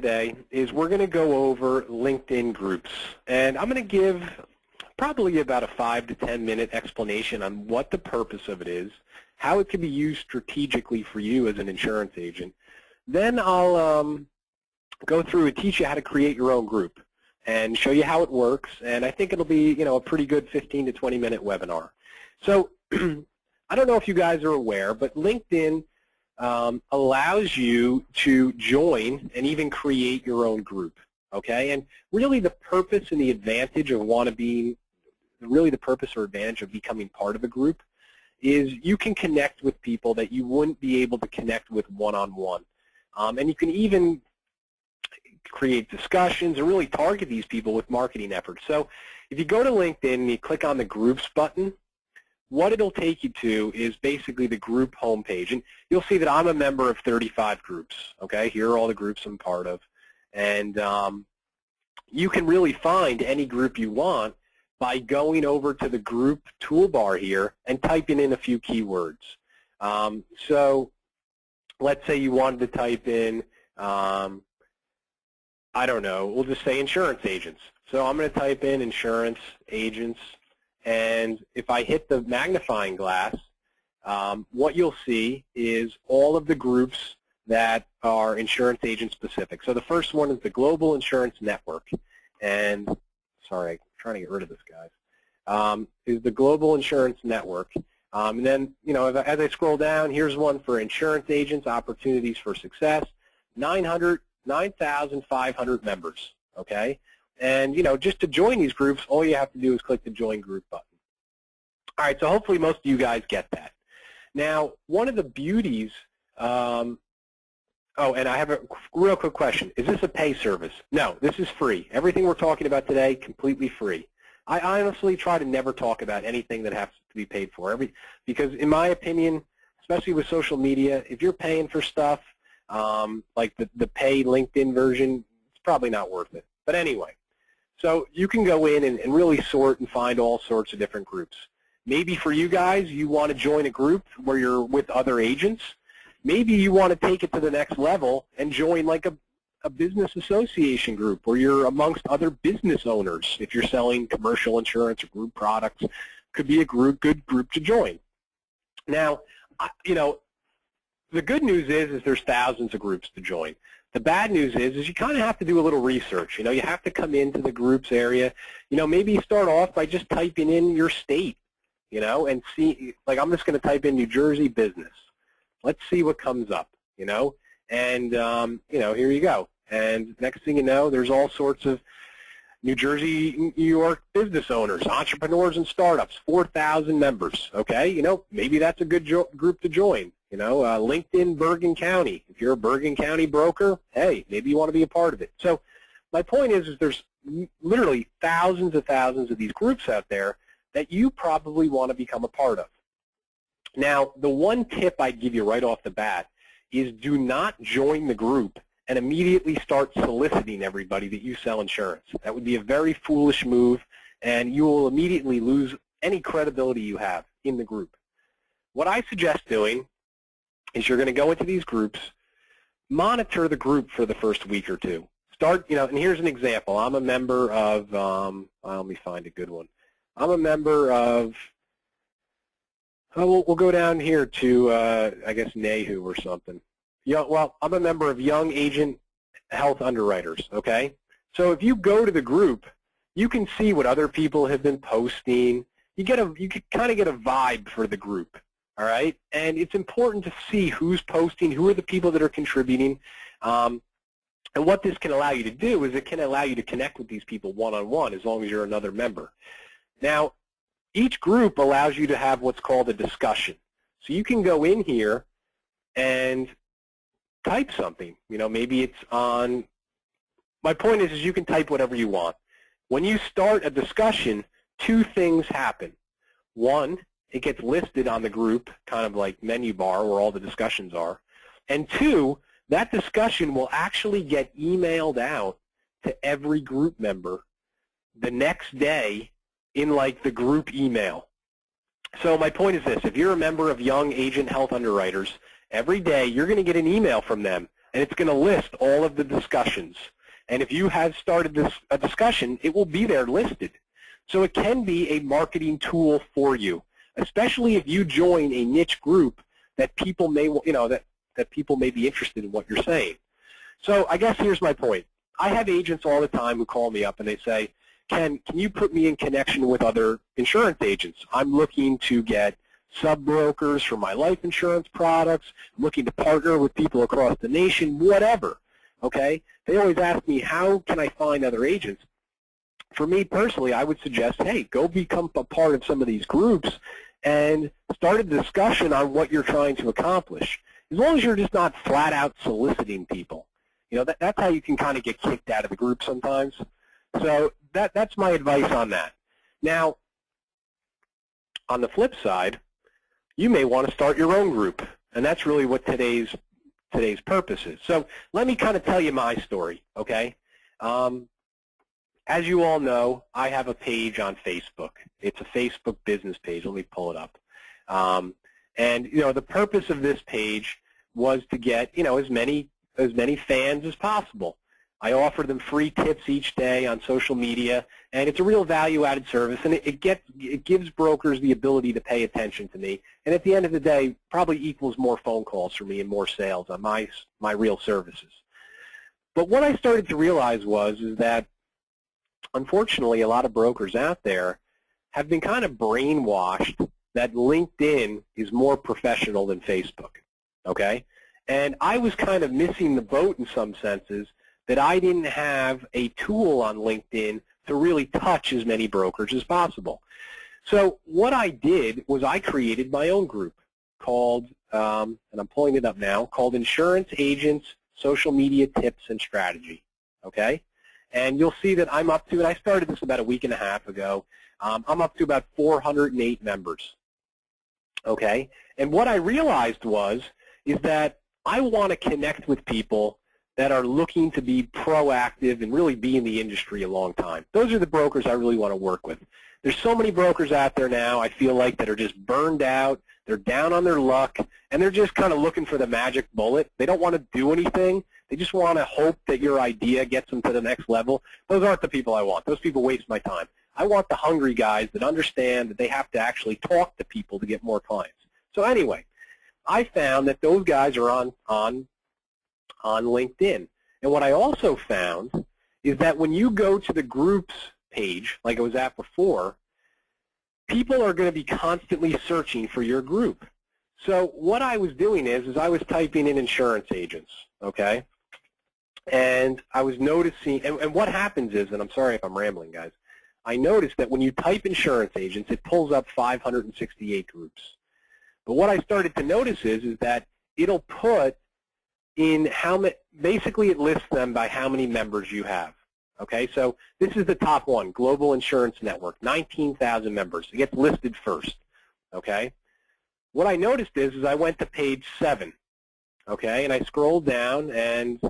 today is we're going to go over LinkedIn groups, and I'm going to give probably about a 5 to 10 minute explanation on what the purpose of it is, how it can be used strategically for you as an insurance agent. Then I'll go through and teach you how to create your own group and show you how it works, and I think it'll be, a pretty good 15 to 20 minute webinar. So I don't know if you guys are aware, but LinkedIn allows you to join and even create your own group, okay? And really the purpose and the advantage of the purpose or advantage of becoming part of a group is you can connect with people that you wouldn't be able to connect with one-on-one. And you can even create discussions and really target these people with marketing efforts. So if you go to LinkedIn and you click on the groups button, what it'll take you to is basically the group homepage. And you'll see that I'm a member of 35 groups, okay? Here are all the groups I'm part of. And you can really find any group you want by going over to the group toolbar here and typing in a few keywords. So let's say you wanted to type in, I don't know, we'll just say insurance agents. So I'm going to type in insurance agents. And if I hit the magnifying glass, what you'll see is all of the groups that are insurance agent specific. So the first one is the Global Insurance Network. And, sorry, I'm trying to get rid of this, guys, is the Global Insurance Network. And then, as I scroll down, here's one for insurance agents, opportunities for success, 9,500 members, okay? And, just to join these groups, all you have to do is click the Join Group button. All right, so hopefully most of you guys get that. Now, one of the beauties, oh, and I have a real quick question. Is this a pay service? No, this is free. Everything we're talking about today, completely free. I honestly try to never talk about anything that has to be paid for, because in my opinion, especially with social media, if you're paying for stuff, like the pay LinkedIn version, it's probably not worth it. But anyway. So you can go in and really sort and find all sorts of different groups. Maybe for you guys, you want to join a group where you're with other agents. Maybe you want to take it to the next level and join like a business association group where you're amongst other business owners. If you're selling commercial insurance or group products, could be a good group to join. Now, the good news is there's thousands of groups to join. The bad news is you kind of have to do a little research. You have to come into the groups area. Maybe you start off by just typing in your state, and see, like I'm just going to type in New Jersey business. Let's see what comes up, and, here you go. And next thing you know, there's all sorts of New Jersey, New York business owners, entrepreneurs and startups, 4,000 members, okay? Maybe that's a good group to join. LinkedIn Bergen County. If you're a Bergen County broker, hey, maybe you want to be a part of it. So my point is there's literally thousands of these groups out there that you probably want to become a part of. Now, the one tip I'd give you right off the bat is do not join the group and immediately start soliciting everybody that you sell insurance. That would be a very foolish move, and you will immediately lose any credibility you have in the group. What I suggest doing is you're going to go into these groups, monitor the group for the first week or two. Start, and here's an example. I'm a member of, let me find a good one. I'm a member of, we'll go down here to, I guess, NAHU or something. Well, I'm a member of Young Agent Health Underwriters, okay? So if you go to the group, you can see what other people have been posting. You can kind of get a vibe for the group. All right, and it's important to see who's posting, who are the people that are contributing, and what this can allow you to do is it can allow you to connect with these people one-on-one as long as you're another member. Now, each group allows you to have what's called a discussion. So you can go in here and type something. Maybe it's on, my point is you can type whatever you want. When you start a discussion, two things happen. One, it gets listed on the group, kind of like menu bar where all the discussions are. And two, that discussion will actually get emailed out to every group member the next day in like the group email. So my point is this, if you're a member of Young Agent Health Underwriters, every day you're going to get an email from them and it's going to list all of the discussions. And if you have started a discussion, it will be there listed. So it can be a marketing tool for you, especially if you join a niche group that people may, that people may be interested in what you're saying. So I guess here's my point. I have agents all the time who call me up and they say, Ken, can you put me in connection with other insurance agents? I'm looking to get sub-brokers for my life insurance products. I'm looking to partner with people across the nation, whatever. Okay? They always ask me, how can I find other agents? For me personally, I would suggest, hey, go become a part of some of these groups and start a discussion on what you're trying to accomplish. As long as you're just not flat out soliciting people. That's how you can kind of get kicked out of the group sometimes. So that's my advice on that. Now, on the flip side, you may want to start your own group, and that's really what today's purpose is. So let me kind of tell you my story, okay? As you all know, I have a page on Facebook. It's a Facebook business page. Let me pull it up. And the purpose of this page was to get as many fans as possible. I offer them free tips each day on social media, and it's a real value-added service, and it gives brokers the ability to pay attention to me, and at the end of the day, probably equals more phone calls for me and more sales on my real services. But what I started to realize is that, unfortunately, a lot of brokers out there have been kind of brainwashed that LinkedIn is more professional than Facebook, okay? And I was kind of missing the boat in some senses that I didn't have a tool on LinkedIn to really touch as many brokers as possible. So what I did was I created my own group called, and I'm pulling it up now, called Insurance Agents Social Media Tips and Strategy, okay? And you'll see that I'm up to, and I started this about a week and a half ago, I'm up to about 408 members, okay? And what I realized is that I want to connect with people that are looking to be proactive and really be in the industry a long time. Those are the brokers I really want to work with. There's so many brokers out there now, I feel like, that are just burned out, they're down on their luck, and they're just kind of looking for the magic bullet. They don't want to do anything. They just want to hope that your idea gets them to the next level. Those aren't the people I want. Those people waste my time. I want the hungry guys that understand that they have to actually talk to people to get more clients. So anyway, I found that those guys are on LinkedIn. And what I also found is that when you go to the groups page, like I was at before, people are going to be constantly searching for your group. So what I was doing is I was typing in insurance agents, okay? And I was noticing, and what happens is, and I'm sorry if I'm rambling, guys, I noticed that when you type insurance agents, it pulls up 568 groups. But what I started to notice is that it'll put in how many, basically it lists them by how many members you have. Okay, so this is the top one, Global Insurance Network, 19,000 members. It gets listed first. Okay, what I noticed is I went to page 7. Okay, and I scrolled down, and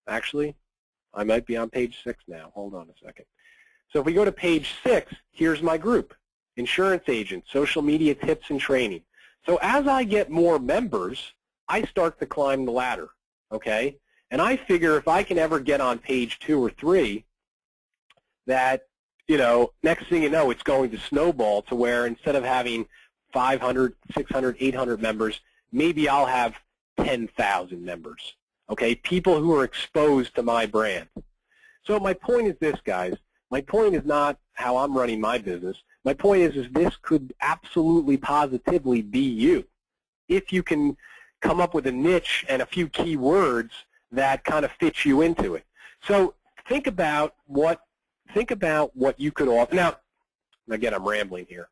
actually, I might be on page 6 now. Hold on a second. So if we go to page 6, here's my group, Insurance Agents, Social Media Tips and Training. So as I get more members, I start to climb the ladder, okay? And I figure if I can ever get on page 2 or 3, that, next thing you know, it's going to snowball to where instead of having 500, 600, 800 members, maybe I'll have 10,000 members, okay? People who are exposed to my brand. So my point is this, guys. My point is not how I'm running my business. My point is this could absolutely positively be you if you can come up with a niche and a few key words that kind of fit you into it. So think about what you could offer. Now, again, I'm rambling here.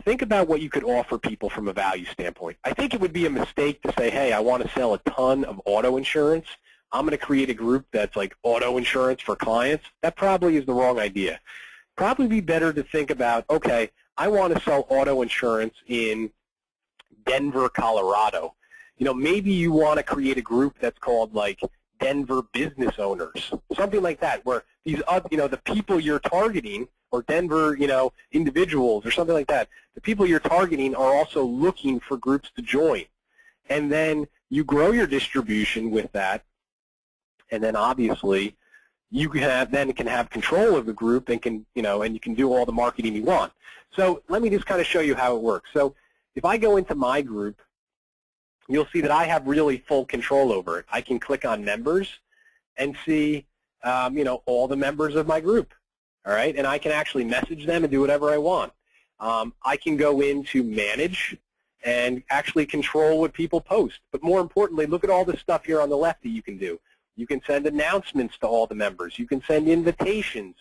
Think about what you could offer people from a value standpoint. I think it would be a mistake to say, hey, I want to sell a ton of auto insurance. I'm going to create a group that's like auto insurance for clients. That probably is the wrong idea. Probably be better to think about, okay, I want to sell auto insurance in Denver, Colorado. Maybe you want to create a group that's called like Denver Business Owners, something like that, where these, the people you're targeting, or Denver, individuals or something like that, the people you're targeting are also looking for groups to join. And then you grow your distribution with that, and then obviously you can have control of the group and can, and you can do all the marketing you want. So let me just kind of show you how it works. So if I go into my group, you'll see that I have really full control over it. I can click on members and see, all the members of my group, all right? And I can actually message them and do whatever I want. I can go into manage and actually control what people post. But more importantly, look at all the stuff here on the left that you can do. You can send announcements to all the members. You can send invitations.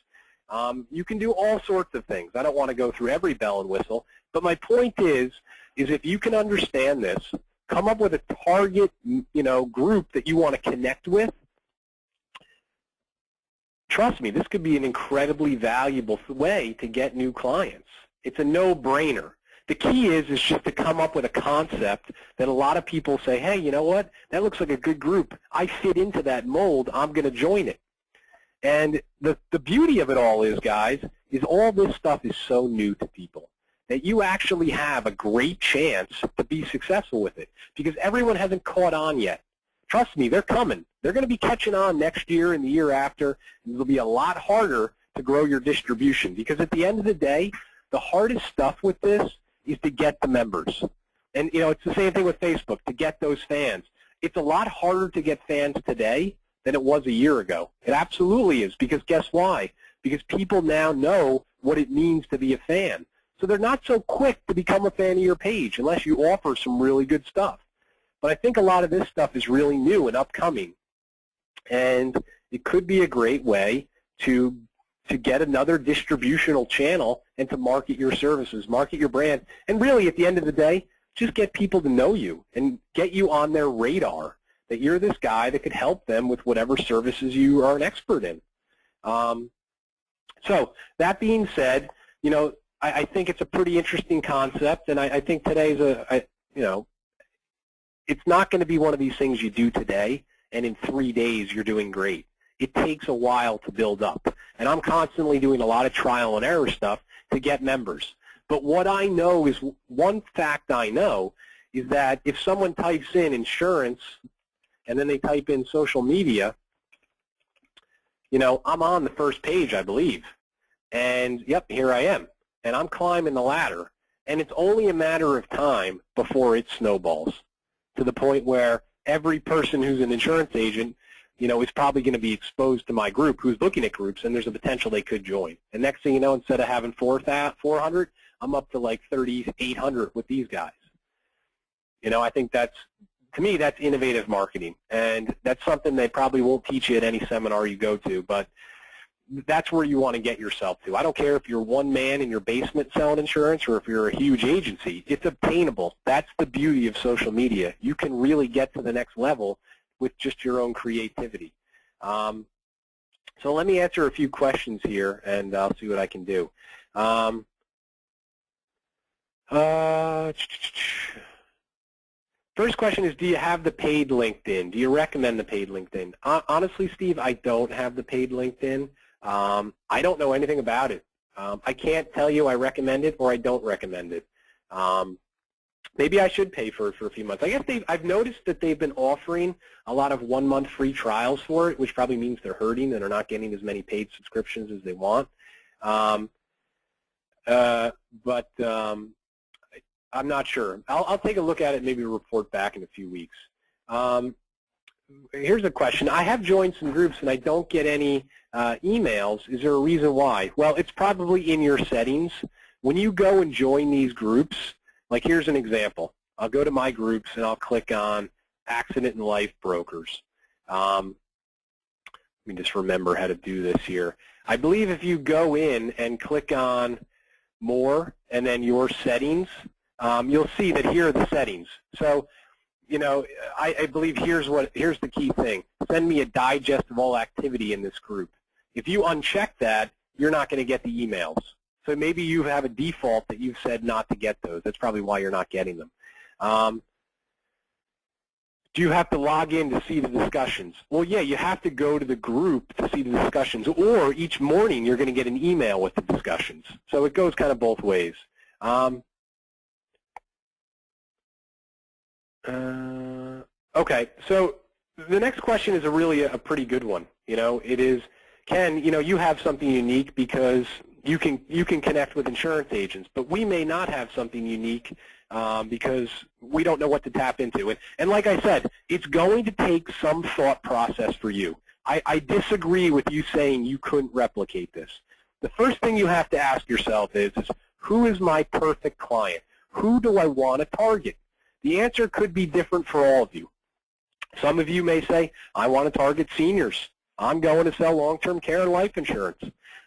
You can do all sorts of things. I don't want to go through every bell and whistle, but my point is if you can understand this, come up with a target, group that you want to connect with. Trust me, this could be an incredibly valuable way to get new clients. It's a no-brainer. The key is just to come up with a concept that a lot of people say, hey, you know what? That looks like a good group. I fit into that mold. I'm going to join it. And the beauty of it all is, guys, is all this stuff is so new to people that you actually have a great chance to be successful with it because everyone hasn't caught on yet. Trust me, they're coming. They're going to be catching on next year and the year after, and it'll be a lot harder to grow your distribution because at the end of the day, the hardest stuff with this is to get the members. And, it's the same thing with Facebook, to get those fans. It's a lot harder to get fans today than it was a year ago. It absolutely is because guess why? Because people now know what it means to be a fan. So they're not so quick to become a fan of your page unless you offer some really good stuff. But I think a lot of this stuff is really new and upcoming. And it could be a great way to get another distributional channel and to market your services, market your brand. And really, at the end of the day, just get people to know you and get you on their radar, that you're this guy that could help them with whatever services you are an expert in. So that being said, I think it's a pretty interesting concept, and I think today's it's not going to be one of these things you do today, and in 3 days you're doing great. It takes a while to build up, and I'm constantly doing a lot of trial and error stuff to get members. But what I know is, one fact I know is that if someone types in insurance and then they type in social media, I'm on the first page, I believe. And, yep, here I am. And I'm climbing the ladder. And it's only a matter of time before it snowballs to the point where every person who's an insurance agent, is probably going to be exposed to my group who's looking at groups, and there's a potential they could join. And next thing you know, instead of having 400, I'm up to like 3,800 with these guys. I think to me, that's innovative marketing. And that's something they probably won't teach you at any seminar you go to, but that's where you want to get yourself to. I don't care if you're one man in your basement selling insurance or if you're a huge agency. It's obtainable. That's the beauty of social media. You can really get to the next level with just your own creativity. So let me answer a few questions here, and I'll see what I can do. First question is, do you have the paid LinkedIn? Do you recommend the paid LinkedIn? Honestly, Steve, I don't have the paid LinkedIn. I don't know anything about it. I can't tell you I recommend it or I don't recommend it. Maybe I should pay for it for a few months. I guess I've noticed that they've been offering a lot of 1-month free trials for it, which probably means they're hurting and are not getting as many paid subscriptions as they want. But I'm not sure. I'll take a look at it and maybe report back in a few weeks. Here's a question. I have joined some groups and I don't get any emails. Is there a reason why? Well, it's probably in your settings. When you go and join these groups, like here's an example. I'll go to my groups and I'll click on Accident and Life Brokers. Let me just remember how to do this here. I believe if you go in and click on More and then Your Settings, you'll see that here are the settings. So, I believe here's the key thing. Send me a digest of all activity in this group. If you uncheck that, you're not going to get the emails. So maybe you have a default that you've said not to get those. That's probably why you're not getting them. Do you have to log in to see the discussions? Well, yeah, you have to go to the group to see the discussions, or each morning you're going to get an email with the discussions. So it goes kind of both ways. Okay, so the next question is really a pretty good one. It is, Ken, you have something unique because you can connect with insurance agents, but we may not have something unique because we don't know what to tap into. And like I said, it's going to take some thought process for you. I disagree with you saying you couldn't replicate this. The first thing you have to ask yourself is who is my perfect client? Who do I want to target? The answer could be different for all of you. Some of you may say, I want to target seniors. I'm going to sell long-term care and life insurance.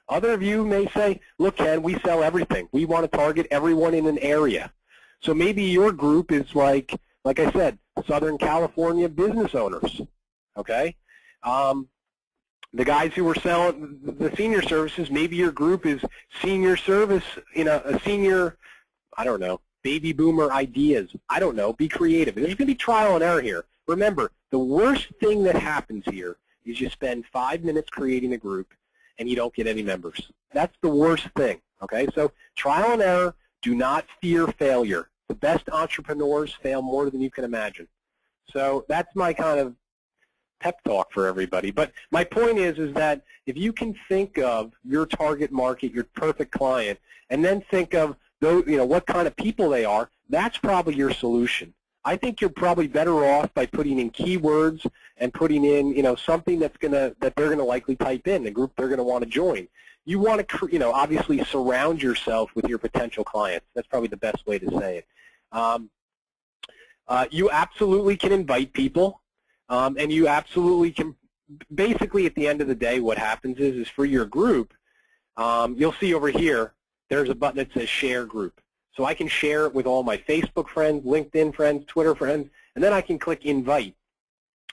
Other of you may say, look, Ken, we sell everything. We want to target everyone in an area. So maybe your group is like I said, Southern California business owners, okay? The guys who were selling the senior services, maybe your group is senior service, a senior, I don't know, baby boomer ideas. I don't know. Be creative. There's going to be trial and error here. Remember, the worst thing that happens here is you spend 5 minutes creating a group and you don't get any members. That's the worst thing, okay? So trial and error, do not fear failure. The best entrepreneurs fail more than you can imagine. So that's my kind of pep talk for everybody. But my point is that if you can think of your target market, your perfect client, and then think of those, what kind of people they are, that's probably your solution. I think you're probably better off by putting in keywords and putting in, something that they're gonna likely type in, the group they're gonna want to join. You want to, obviously surround yourself with your potential clients. That's probably the best way to say it. You absolutely can invite people, and you absolutely can. Basically, at the end of the day, what happens is for your group, you'll see over here, there's a button that says Share Group. So I can share it with all my Facebook friends, LinkedIn friends, Twitter friends, and then I can click Invite.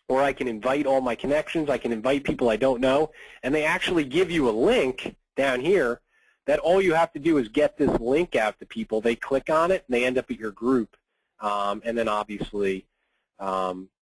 Or I can invite all my connections. I can invite people I don't know. And they actually give you a link down here that all you have to do is get this link out to people. They click on it, and they end up at your group. And then obviously